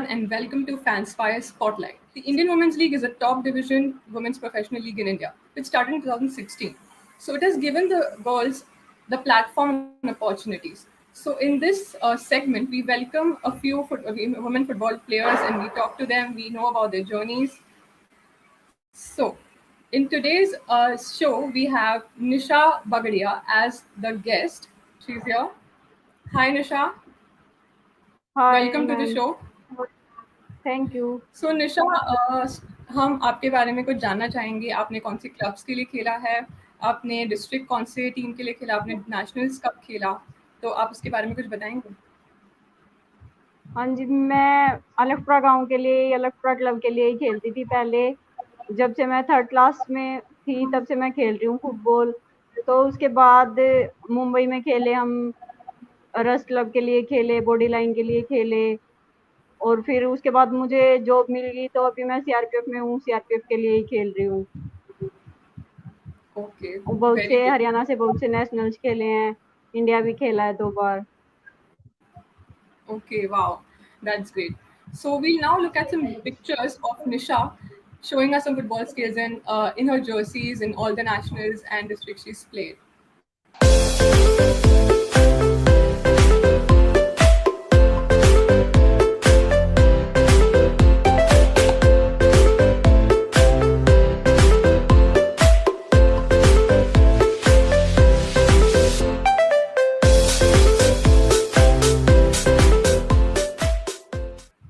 everyone, and welcome to Fanspire Spotlight. The Indian Women's League is a top division women's professional league in India, which started in 2016. So it has given the girls the platform and opportunities. So in this segment, we welcome a few women football players and we talk to them. We know about their journeys. So in today's show, we have Nisha Bagadia as the guest. She's here. Hi, Nisha. Hi Welcome to the ma'am. show. Thank you. So Nisha, हम आपके बारे में कुछ जानना चाहेंगे। आपने कौन से क्लब्स के लिए खेला है? आपने डिस्ट्रिक्ट कौन से टीम के लिए खेला? आपने नेशनल्स कब खेला? तो आप उसके बारे में कुछ बताएंगे? हाँ जी, मैं अलगपुरा गांव के लिए, अलगपुरा क्लब के लिए ही खेलती थी पहले। जब से मैं 3rd क्लास में थी तब से मैं खेल रही हूँ फुटबॉल। तो उसके बाद मुंबई में खेले हम, रस क्लब के लिए खेले, बॉडी लाइन के लिए खेले, और फिर उसके बाद मुझे जॉब मिल गई तो अभी मैं सीआरपीएफ में हूँ, सीआरपीएफ के लिए ही खेल रही हूँ। ओके, बहुत वेरी से गुड। हरियाणा से बहुत से नेशनल्स खेले हैं, इंडिया भी खेला है 2 बार। Okay, wow, that's great. So we'll now look at some pictures of Nisha showing us some football skills in her jerseys in all the nationals and districts she's played.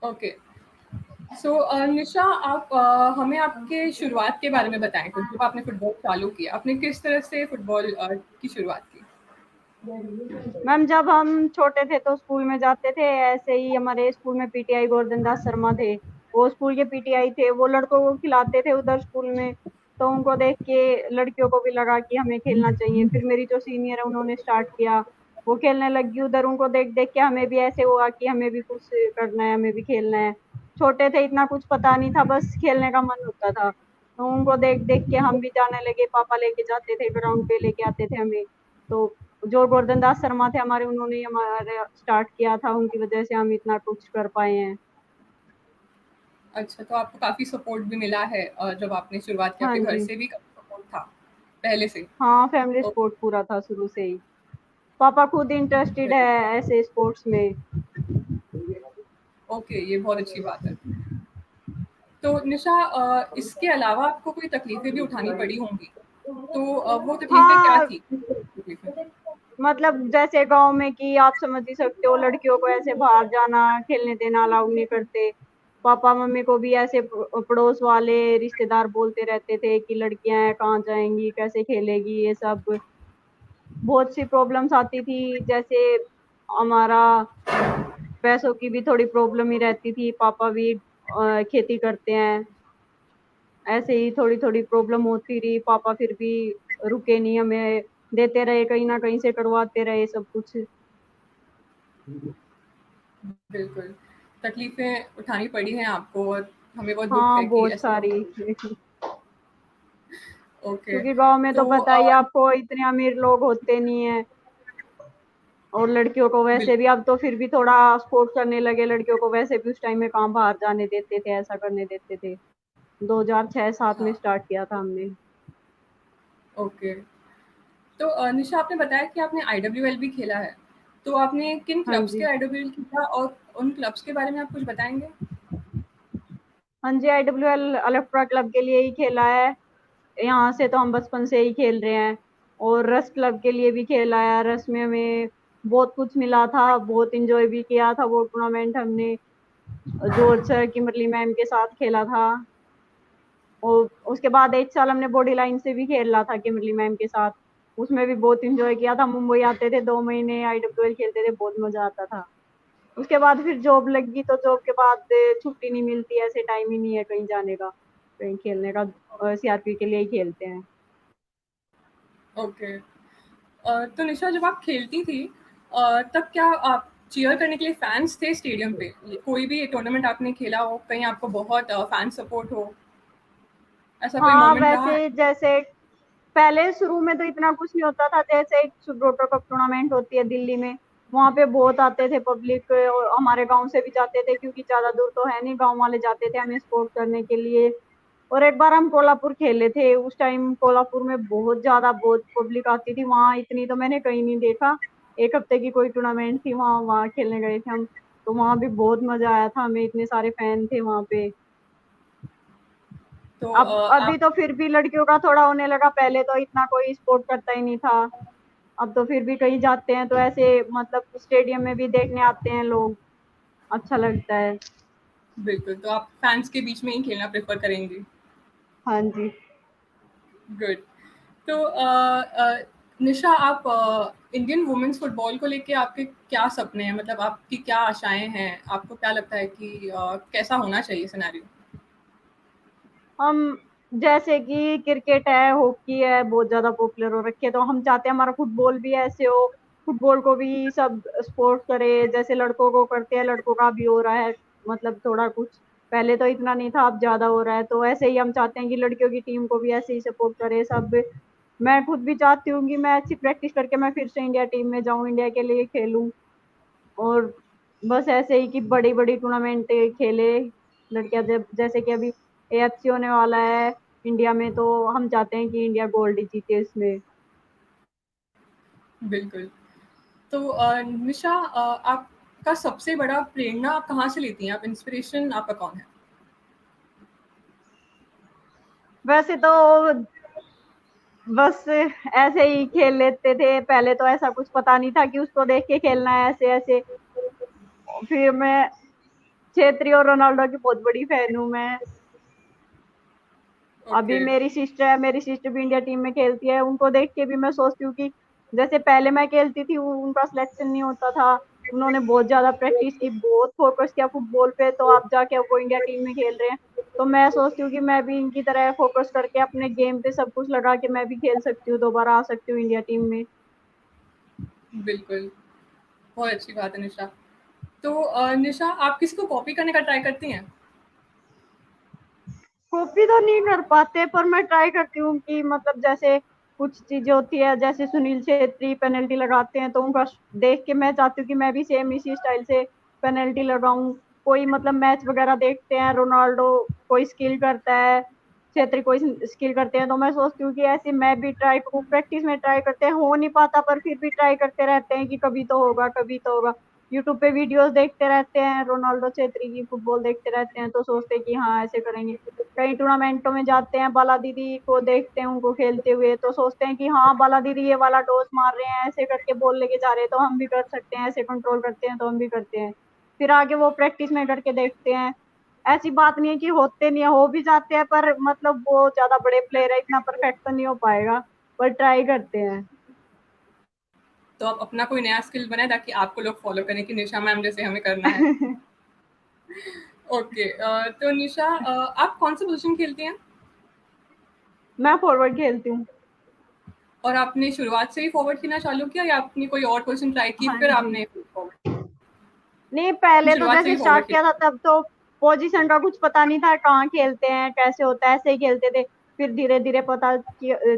Okay, so Nisha, आप हमें आपके शुरुआत के बारे में बताएं कुछ। जब आपने फुटबॉल चालू किया, आपने किस तरह से फुटबॉल की शुरुआत की? मैम, जब हम छोटे थे तो स्कूल में जाते थे, ऐसे ही हमारे स्कूल में पीटीआई गोवर्धन दास शर्मा थे, वो स्कूल के पीटीआई थे। वो लड़कों को खिलाते थे उधर स्कूल में, तो उनको देख के लड़कियों को भी लगा कि हमें खेलना चाहिए। फिर मेरी जो सीनियर है उन्होंने स्टार्ट किया, वो खेलने लगी उधर। उनको देख देख के हमें भी ऐसे हुआ कि हमें भी कुछ करना है, हमें भी खेलना है। छोटे थे, इतना कुछ पता नहीं था, बस खेलने का मन होता था। तो उनको देख देख के हम भी जाने लगे, पापा लेके जाते थे, ग्राउंड पे लेके आते थे हमें। तो जो गोवर्धन दास शर्मा थे हमारे, उन्होंने हमारे स्टार्ट किया था, उनकी वजह से हम इतना कुछ कर पाए हैं। अच्छा, तो आपको काफी सपोर्ट भी मिला है जब आपने शुरुआत की? हाँ आपके घर जी। से भी काफी सपोर्ट था पहले से? हाँ, फैमिली ओ- सपोर्ट पूरा था शुरू से ही। पापा खुद इंटरेस्टेड है ऐसे स्पोर्ट्स में। ओके, ये बहुत अच्छी बात है। तो निशा, इसके अलावा आपको कोई तकलीफें भी उठानी पड़ी होंगी, तो वो तकलीफें क्या हाँ, थी? तकलीफें? मतलब जैसे गांव में कि आप समझ ही सकते हो, लड़कियों को ऐसे बाहर जाना, खेलने देना अलाउ नहीं करते। पापा मम्मी को भी ऐसे पड़ोस वाले रिश्तेदार बोलते रहते थे कि लड़कियां हैं, कहाँ जाएंगी, कैसे खेलेगी, ये सब बहुत सी प्रॉब्लम्स आती थी। जैसे हमारा पैसों की भी थोड़ी प्रॉब्लम ही रहती थी, पापा भी खेती करते हैं। ऐसे ही थोड़ी थोड़ी प्रॉब्लम होती रही, पापा फिर भी रुके नहीं, हमें देते रहे, कहीं ना कहीं से करवाते रहे सब कुछ। बिल्कुल, तकलीफें उठानी पड़ी हैं आपको और हमें बहुत दुख है हाँ, कि बहुत ऐसा सारी। ओके। क्योंकि गांव में तो तो पता ही आपको, इतने अमीर लोग होते नहीं है, और लड़कियों को वैसे भी, बिल्कुल, अब तो फिर भी थोड़ा स्पोर्ट करने लगे, लड़कियों को वैसे भी उस टाइम में कहाँ बाहर जाने देते थे, ऐसा करने देते थे। 2006-7 में हाँ, स्टार्ट किया था हमने। ओके। तो निशा, आपने बताया कि आपने आईडब्ल्यूएल भी खेला है, तो आपने किन हाँ क्लब्स के जी। आईडब्ल्यूएल खेला और उन क्लब्स के बारे में आप कुछ बताएंगे? हाँ जी, आईडब्ल्यूएल अलेक्ट्रा क्लब के लिए ही खेला है। यहाँ से तो हम बचपन से ही खेल रहे हैं। और रस क्लब के लिए भी खेला है, रस में हमें बहुत कुछ मिला था, बहुत इंजॉय भी किया था वो टूर्नामेंट हमने। जॉर्ज सर की मुरली मैम के साथ खेला था। और उसके बाद 1 साल हमने बॉडी लाइन से भी खेला था कि मुरली मैम के साथ, उसमें भी बहुत इंजॉय किया था। मुंबई आते थे 2 महीने, आईडब्ल्यूएल खेलते थे, बहुत मजा आता था। उसके बाद फिर जॉब लगी, तो जॉब के बाद छुट्टी नहीं मिलती, ऐसे टाइम ही नहीं है कहीं जाने का, कहीं खेलने का। सीआरपी के लिए ही खेलते हैं। ओके। तो निशा, जब आप खेलती थी तब क्या आप चीयर करने के लिए फैन्स थे स्टेडियम पे? कोई भी टूर्नामेंट आपने खेला हो, कहीं आपको बहुत फैन सपोर्ट हो, ऐसा कोई हाँ, मोमेंट रहा है? वैसे जैसे पहले शुरू में तो इतना कुछ नहीं होता था, जैसे एक सुब्रोटो कप टूर्नामेंट होती है दिल्ली में, वहाँ पे बहुत आते थे पब्लिक, और हमारे गांव से भी जाते थे क्योंकि ज्यादा दूर तो है नहीं, गांव वाले जाते थे हमें सपोर्ट करने के लिए। और एक बार हम कोल्हापुर खेले थे, उस टाइम कोल्हापुर में बहुत पब्लिक आती थी, वहां इतनी तो मैंने कहीं नहीं देखा। एक हफ्ते की कोई टूर्नामेंट थी, वहां वहां खेलने गए थे हम। तो वहां भी बहुत मजा आया था, हमें इतने सारे फैन थे वहां पे। तो अब अभी आप तो फिर भी लड़कियों का थोड़ा होने लगा, पहले तो इतना कोई सपोर्ट करता ही नहीं था। अब तो फिर भी कहीं जाते हैं तो ऐसे मतलब स्टेडियम में भी देखने आते हैं लोग, अच्छा लगता है। बिल्कुल, तो आप फैन्स के बीच में ही खेलना प्रेफ़र करेंगी। हाँ जी। गुड। तो निशा, आप इंडियन वुमेन्स फुटबॉल को लेके आपके क्या सपने हैं? मतलब आपकी क्या आशाएँ हैं? आपको क्या लगता है कि कैसा होना चाहिए सिनेरियो? हम जैसे कि क्रिकेट है, हॉकी है, बहुत ज्यादा पॉपुलर हो रखी है, तो हम चाहते हैं हमारा फुटबॉल भी ऐसे हो। फुटबॉल को भी सब सपोर्ट करे, जैसे लड़कों को करते हैं, लड़कों का भी हो रहा है। मतलब थोड़ा कुछ पहले तो इतना नहीं था, अब ज्यादा हो रहा है, तो ऐसे ही हम चाहते हैं कि लड़कियों की टीम को भी ऐसे ही सपोर्ट करे सब। मैं खुद भी चाहती हूँ कि मैं अच्छी प्रैक्टिस करके मैं फिर से इंडिया टीम में जाऊँ, इंडिया के लिए खेलूं। और बस ऐसे ही कि बड़ी बड़ी टूर्नामेंट खेले लड़कियां, जब जैसे कि अभी एएफसी होने वाला है इंडिया में, तो हम चाहते हैं कि इंडिया गोल्ड जीते इसमें। बिल्कुल। तो निशा, आपका सबसे बड़ा प्रेरणा आप कहाँ से लेती हैं? आप इंस्पिरेशन आपका कौन है? वैसे तो बस ऐसे ही खेल लेते थे, पहले तो ऐसा कुछ पता नहीं था कि उसको देख के खेलना है ऐसे ऐसे। फिर मैं छेत्री और रोनाल्डो की बहुत बड़ी फैन हूँ मैं। अभी ओके, मेरी सिस्टर भी इंडिया टीम में खेलती है, उनको देख के भी मैं सोचती हूँ कि जैसे पहले मैं खेलती थी, उनका सिलेक्शन नहीं होता था, उन्होंने बहुत ज्यादा प्रैक्टिस की, बहुत फोकस किया फुटबॉल पे, तो आप जाके अब वो इंडिया टीम में खेल रहे हैं। तो मैं सोचती हूँ कि मैं भी इनकी तरह फोकस करके अपने गेम पे सब कुछ लगा के मैं भी खेल सकती हूँ, दोबारा आ सकती हूँ इंडिया टीम में। बिल्कुल। बहुत अच्छी बात है निशा। तो निशा, आप किसी को कॉपी करने का ट्राई करती हैं? कॉपी तो नहीं कर पाते, पर मैं ट्राई करती हूँ कि मतलब जैसे कुछ चीजें होती है, जैसे सुनील छेत्री पेनल्टी लगाते हैं, तो उनका देख के मैं चाहती हूँ कि मैं भी सेम इसी स्टाइल से पेनल्टी लगाऊं। कोई मतलब मैच वगैरह देखते हैं, रोनाल्डो कोई स्किल करता है, छेत्री कोई स्किल करते हैं, तो मैं सोचती हूँ कि ऐसे मैं भी ट्राई करूँ, प्रैक्टिस में ट्राई करते हैं, हो नहीं पाता पर फिर भी ट्राई करते रहते हैं कि कभी तो होगा, कभी तो होगा। यूट्यूब पे वीडियोस देखते रहते हैं, रोनाल्डो छेत्री की फुटबॉल देखते रहते हैं, तो सोचते हैं कि हाँ ऐसे करेंगे। कई टूर्नामेंटों में जाते हैं, बाला दीदी को देखते हैं उनको खेलते हुए, तो सोचते हैं कि हाँ बाला दीदी ये वाला टॉस मार रहे हैं, ऐसे करके बॉल लेके जा रहे हैं तो हम भी कर सकते हैं, ऐसे कंट्रोल करते हैं तो हम भी करते हैं। फिर आगे वो प्रैक्टिस में करके देखते हैं। ऐसी बात नहीं है कि होते नहीं है, हो भी जाते हैं, पर मतलब वो ज्यादा बड़े प्लेयर है, इतना परफेक्ट तो नहीं हो पाएगा, पर ट्राई करते हैं। तो आप अपना कोई नया स्किल बनाएँ ताकि आपको लोग फ़ॉलो करें कि निशा मैम जैसे हमें करना है। ओके, तो निशा, आप कौन-सा पोज़ीशन खेलती हैं? मैं फॉरवर्ड खेलती हूँ। और आपने शुरुआत से ही फॉरवर्ड खेलना चालू किया या आपने कोई और पोज़ीशन ट्राई की हाँ फिर जी। आपने फॉरवर्ड? नहीं, पहले तो शुरुआत से जैसे ही फॉरवर्ड स्टार्ट खेला? किया था तब तो पोजीशन का कुछ पता नहीं था, कहाँ खेलते हैं कैसे होता है, ऐसे ही खेलते थे। फिर धीरे धीरे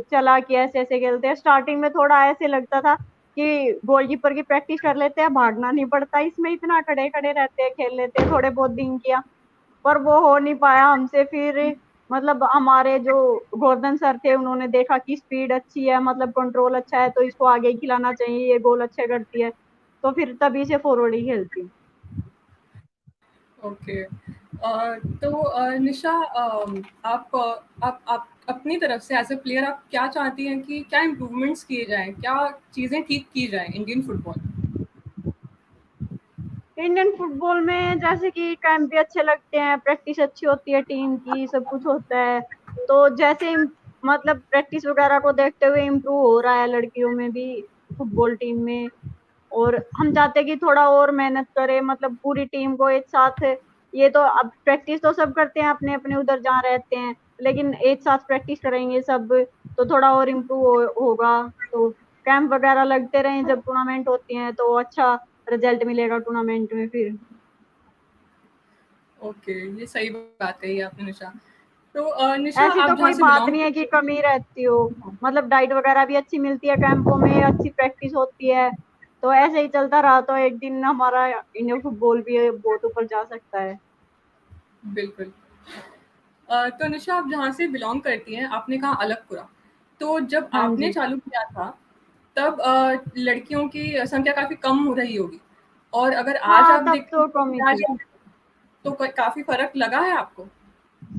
चला कि ऐसे ऐसे खेलते हैं। स्टार्टिंग में थोड़ा ऐसे लगता था कि गोलकीपर की प्रैक्टिस कर लेते हैं, भागना नहीं पड़ता इसमें, इतना खड़े खड़े रहते हैं, खेल लेते हैं, थोड़े बहुत दिन किया, पर वो हो नहीं पाया हमसे। फिर मतलब हमारे जो गोर्धन सर थे, उन्होंने देखा कि स्पीड अच्छी है, मतलब कंट्रोल अच्छा है, तो इसको आगे ही खिलाना चाहिए, ये गोल अच्छे करती है, तो फिर तभी से फॉरवर्ड ही खेलती हूँ। ओके। तो निशा, आप अपनी तरफ से एज़ अ प्लेयर आप क्या चाहती हैं कि क्या इम्प्रूवमेंट्स किए जाएँ? क्या चीज़ें ठीक की जाएँ इंडियन फुटबॉल में? इंडियन फुटबॉल में जैसे कि कैंप भी अच्छे लगते हैं, प्रैक्टिस अच्छी होती है, टीम की सब कुछ होता है, तो जैसे मतलब प्रैक्टिस वगैरह को देखते हुए इम्प्रूव हो रहा है लड़कियों में भी, फुटबॉल टीम में। और हम चाहते हैं कि थोड़ा और मेहनत करे, मतलब पूरी टीम को एक साथ। ये तो अब प्रैक्टिस तो सब करते हैं अपने अपने उधर जहाँ रहते हैं, लेकिन एक साथ प्रैक्टिस करेंगे सब तो थोड़ा और इम्प्रूव होगा। तो कैंप वगैरह लगते रहे, जब टूर्नामेंट होती हैं तो अच्छा रिजल्ट मिलेगा टूर्नामेंट में फिर। ओके, ये सही बात कही आपने निशा। तो निशा, ऐसी तो आप जहाँ कोई से बात बिलॉन्ग नहीं है कि करती कमी रहती हो, मतलब डाइट वगैरह भी अच्छी मिलती है, कैंपों में अच्छी प्रैक्टिस होती है, तो ऐसे ही चलता रहा तो एक दिन हमारा इंडियन फुटबॉल भी बहुत ऊपर जा सकता है। बिल्कुल। तो निशा, आप जहाँ से बिलोंग करती हैं, आपने कहा अलगपुरा। तो जब हाँ आपने जी। चालू किया था, तब लड़कियों की संख्या काफ़ी कम हो रही होगी, और अगर आज हाँ, आप तब देखती तो हैं कम ही कि आज थी। तो काफ़ी फ़र्क लगा है आपको?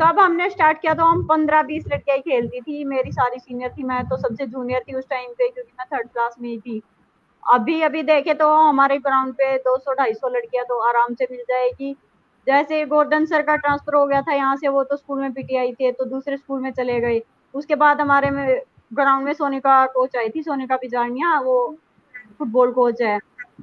तब हमने स्टार्ट किया तो हम 15-20 लड़कियां ही खेलती थी, मेरी सारी सीनियर थी, मैं तो सबसे जूनियर थी उस टाइम पे क्योंकि मैं 3rd क्लास में ही थी। अभी अभी देखे तो हमारे ग्राउंड पे 200-250 लड़कियां तो आराम से मिल जाएगी। जैसे गोवर्धन सर का ट्रांसफर हो गया था यहाँ से, वो तो स्कूल में पीटीआई थे तो दूसरे स्कूल में चले गए। उसके बाद हमारे में ग्राउंड में सोनिका कोच आई थी, सोनिका पिजानिया, वो फुटबॉल कोच है।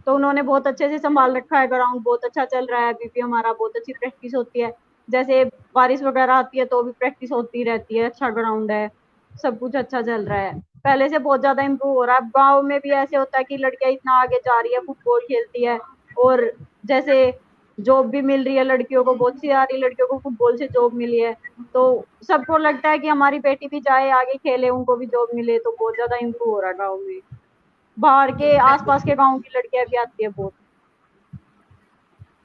तो उन्होंने बहुत अच्छे से संभाल रखा है, ग्राउंड बहुत अच्छा चल रहा है, अभी भी हमारा बहुत अच्छी प्रैक्टिस होती है। जैसे बारिश वगैरह आती है तो भी प्रैक्टिस होती रहती है, अच्छा ग्राउंड है, सब कुछ अच्छा चल रहा है, पहले से बहुत ज्यादा इम्प्रूव हो रहा है। गाँव में भी ऐसे होता है कि लड़कियां इतना आगे जा रही है, फुटबॉल खेलती है, और जैसे जॉब भी मिल रही है लड़कियों को, बहुत सी सारी लड़कियों को फुटबॉल से जॉब मिली है। तो सबको लगता है कि हमारी बेटी भी जाए आगे खेले, उनको भी जॉब मिले, तो बहुत ज्यादा इम्प्रूव हो रहा है गाँव में। बाहर के पहले आसपास के गांव की लड़कियां भी आती है बहुत।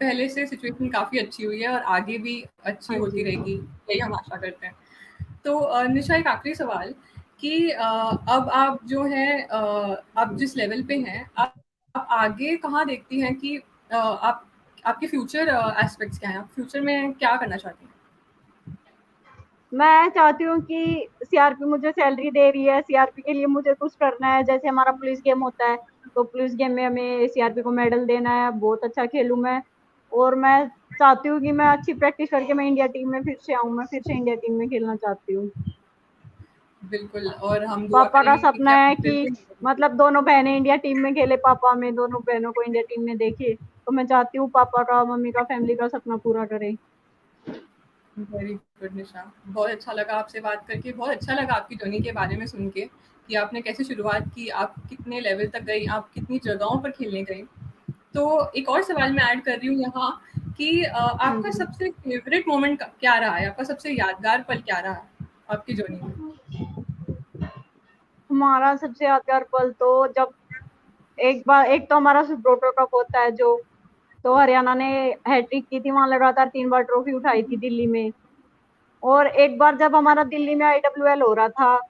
पहले से सिचुएशन काफ़ी अच्छी हुई है और आगे भी अच्छी हाँ होती जी। रहेगी, यही हम आशा करते हैं। तो निशा, एक आखिरी सवाल कि अब आप जो है, आप जिस लेवल पे हैं, आप आगे कहाँ देखती हैं कि आप आपके फ्यूचर एस्पेक्ट्स क्या हैं? आप फ्यूचर में क्या करना चाहती हैं? मैं चाहती हूँ कि सीआरपी मुझे सैलरी दे रही है, सीआरपी के लिए मुझे कुछ करना है। जैसे हमारा पुलिस गेम होता है तो पुलिस गेम में हमें सीआरपी को मेडल देना है, बहुत अच्छा खेलूं मैं। और मैं चाहती हूँ कि मैं अच्छी प्रैक्टिस करके मैं इंडिया टीम में फिर से आऊँ, मैं फिर से इंडिया टीम में खेलना चाहती हूँ। बिल्कुल, और हम दुआ पापा का करेंगे सपना कि आप है फिर कि से। मतलब दोनों बहनें इंडिया टीम में खेले, पापा में दोनों बहनों को इंडिया टीम में देखे, तो मैं चाहती हूँ पापा का, मम्मी का, फैमिली का सपना पूरा करे। वेरी गुड निशा, बहुत अच्छा लगा आपसे बात करके, बहुत अच्छा लगा आपकी जर्नी के बारे में सुन के कि आपने कैसे शुरुआत की, आप कितने लेवल तक गई, आप कितनी जगहों पर खेलने गई। तो एक और सवाल मैं ऐड कर रही हूँ यहाँ कि हाँ आपका जी। सबसे फेवरेट मोमेंट क्या रहा है? आपका सबसे यादगार पल क्या रहा है आपकी जर्नी में? हमारा सबसे यादगार पल तो जब एक बार, एक तो हमारा सुब्रोटो कप होता है जो, तो हरियाणा ने हैट्रिक की थी, वहां लगातार 3 बार ट्रॉफी उठाई थी दिल्ली में। और एक बार जब हमारा दिल्ली में आईडब्ल्यूएल हो रहा था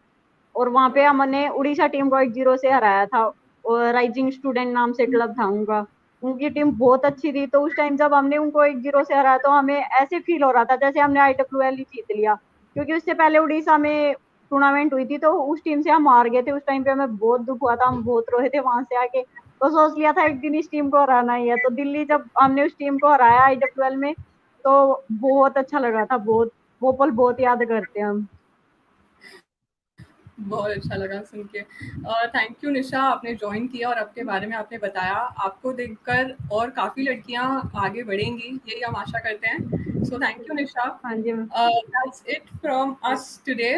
और वहां पे हमने उड़ीसा टीम को 1-0 से हराया था, और राइजिंग स्टूडेंट नाम से क्लब था उनका, उनकी टीम बहुत अच्छी थी। तो उस टाइम जब हमने उनको 1-0 से हराया तो हमें ऐसे फील हो रहा था जैसे हमने आईडब्ल्यूएल ही जीत लिया, क्योंकि उससे पहले उड़ीसा में टूर्नामेंट हुई थी तो उस टीम से हम हार गए थे। उस टाइम पे हमें बहुत दुख हुआ था, हम बहुत रोए थे वहां से आके, तो सोच लिया था एक दिन इस टीम को हराना ही है। तो दिल्ली जब हमने उस टीम को हराया आईडब्ल्यूएल में, तो बहुत अच्छा लगा था, बहुत, वो पल बहुत याद करते हैं हम। बहुत अच्छा लगा सुन के। थैंक यू निशा, आपने जॉइन किया और आपके बारे में आपने बताया। आपको देखकर और काफ़ी लड़कियां आगे बढ़ेंगी, यही हम आशा करते हैं। सो थैंक यू निशा। हाँ जी। That's it from us today.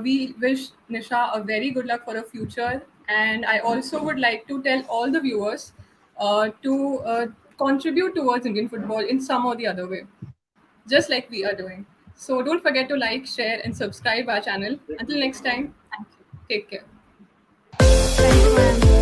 We wish Nisha a very good luck for her future, and I also would like to tell all the viewers to contribute towards Indian football in some or the other way, just like we are doing. So don't forget to like, share, and subscribe our channel. Until next time, thank you. Take care. Thank you ma'am.